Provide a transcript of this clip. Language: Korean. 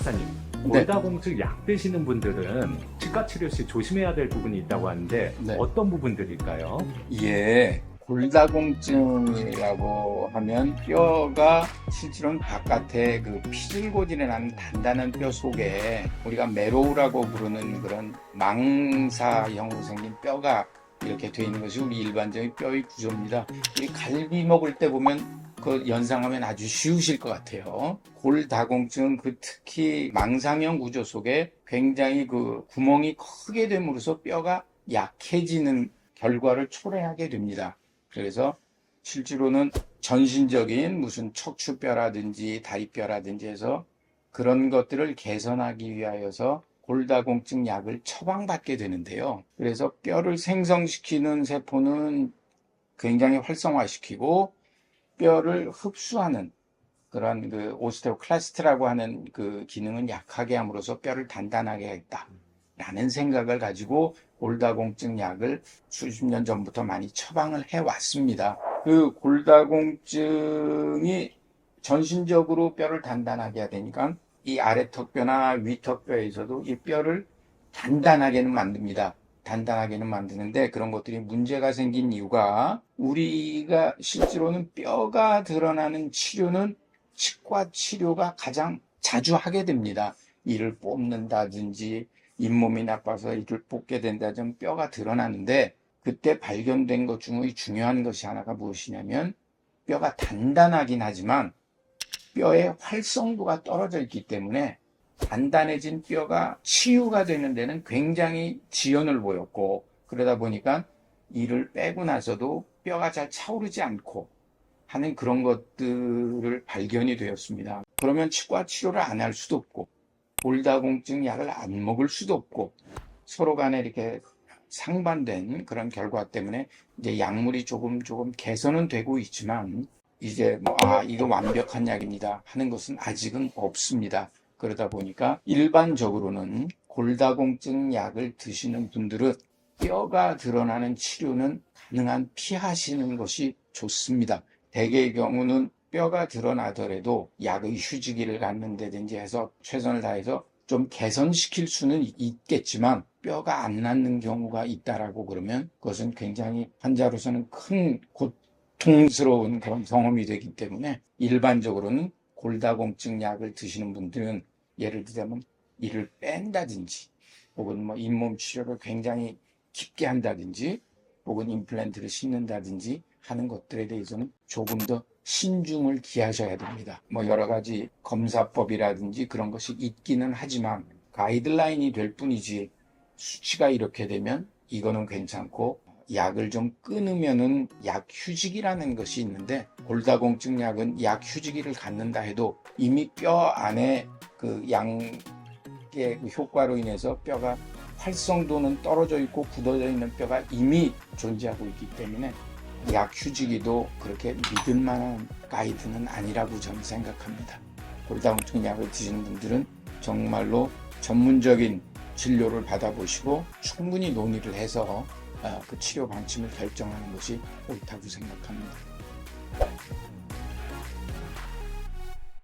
박사님, 네. 골다공증 약 드시는 분들은 치과 치료 시 조심해야 될 부분이 있다고 하는데 네. 어떤 부분들일까요? 예, 골다공증이라고 하면 뼈가 실제로는 바깥에 그 피질고지라는 단단한 뼈 속에 우리가 메로우라고 부르는 그런 망사형으로 생긴 뼈가 이렇게 되어 있는 것이 우리 일반적인 뼈의 구조입니다. 우리 갈비 먹을 때 보면 그 연상하면 아주 쉬우실 것 같아요. 골다공증 그 특히 망상형 구조 속에 굉장히 그 구멍이 크게 됨으로써 뼈가 약해지는 결과를 초래하게 됩니다. 그래서 실제로는 전신적인 무슨 척추뼈라든지 다리뼈라든지 해서 그런 것들을 개선하기 위하여서 골다공증 약을 처방받게 되는데요. 그래서 뼈를 생성시키는 세포는 굉장히 활성화시키고 뼈를 흡수하는 그런 그 오스테오클라스트라고 하는 그 기능은 약하게 함으로써 뼈를 단단하게 했다라는 생각을 가지고 골다공증 약을 수십 년 전부터 많이 처방을 해왔습니다. 그 골다공증이 전신적으로 뼈를 단단하게 해야 되니까 이 아래턱뼈나 위턱뼈에서도 이 뼈를 단단하게는 만듭니다. 단단하게는 만드는데 그런 것들이 문제가 생긴 이유가 우리가 실제로는 뼈가 드러나는 치료는 치과 치료가 가장 자주 하게 됩니다. 이를 뽑는다든지 잇몸이 나빠서 이를 뽑게 된다든지 뼈가 드러나는데 그때 발견된 것 중의 중요한 것이 하나가 무엇이냐면 뼈가 단단하긴 하지만 뼈의 활성도가 떨어져 있기 때문에 단단해진 뼈가 치유가 되는 데는 굉장히 지연을 보였고 그러다 보니까 이를 빼고 나서도 뼈가 잘 차오르지 않고 하는 그런 것들을 발견이 되었습니다. 그러면 치과 치료를 안 할 수도 없고 골다공증 약을 안 먹을 수도 없고 서로 간에 이렇게 상반된 그런 결과 때문에 이제 약물이 조금 개선은 되고 있지만 이제 이거 완벽한 약입니다 하는 것은 아직은 없습니다. 그러다 보니까 일반적으로는 골다공증 약을 드시는 분들은 뼈가 드러나는 치료는 가능한 피하시는 것이 좋습니다. 대개의 경우는 뼈가 드러나더라도 약의 휴지기를 갖는다든지 해서 최선을 다해서 좀 개선시킬 수는 있겠지만 뼈가 안 낫는 경우가 있다라고 그러면 그것은 굉장히 환자로서는 큰 고통스러운 그런 경험이 되기 때문에 일반적으로는 골다공증 약을 드시는 분들은 예를 들자면 이를 뺀다든지 혹은 잇몸 치료를 굉장히 깊게 한다든지 혹은 임플란트를 심는다든지 하는 것들에 대해서는 조금 더 신중을 기하셔야 됩니다. 여러 가지 검사법이라든지 그런 것이 있기는 하지만 가이드라인이 될 뿐이지 수치가 이렇게 되면 이거는 괜찮고 약을 좀 끊으면은 약 휴지기라는 것이 있는데 골다공증 약은 약 휴지기를 갖는다 해도 이미 뼈 안에 그 약의 효과로 인해서 뼈가 활성도는 떨어져 있고 굳어져 있는 뼈가 이미 존재하고 있기 때문에 약 휴지기도 그렇게 믿을 만한 가이드는 아니라고 저는 생각합니다. 골다공증 약을 드시는 분들은 정말로 전문적인 진료를 받아보시고 충분히 논의를 해서 그 치료 방침을 결정하는 것이 옳다고 생각합니다.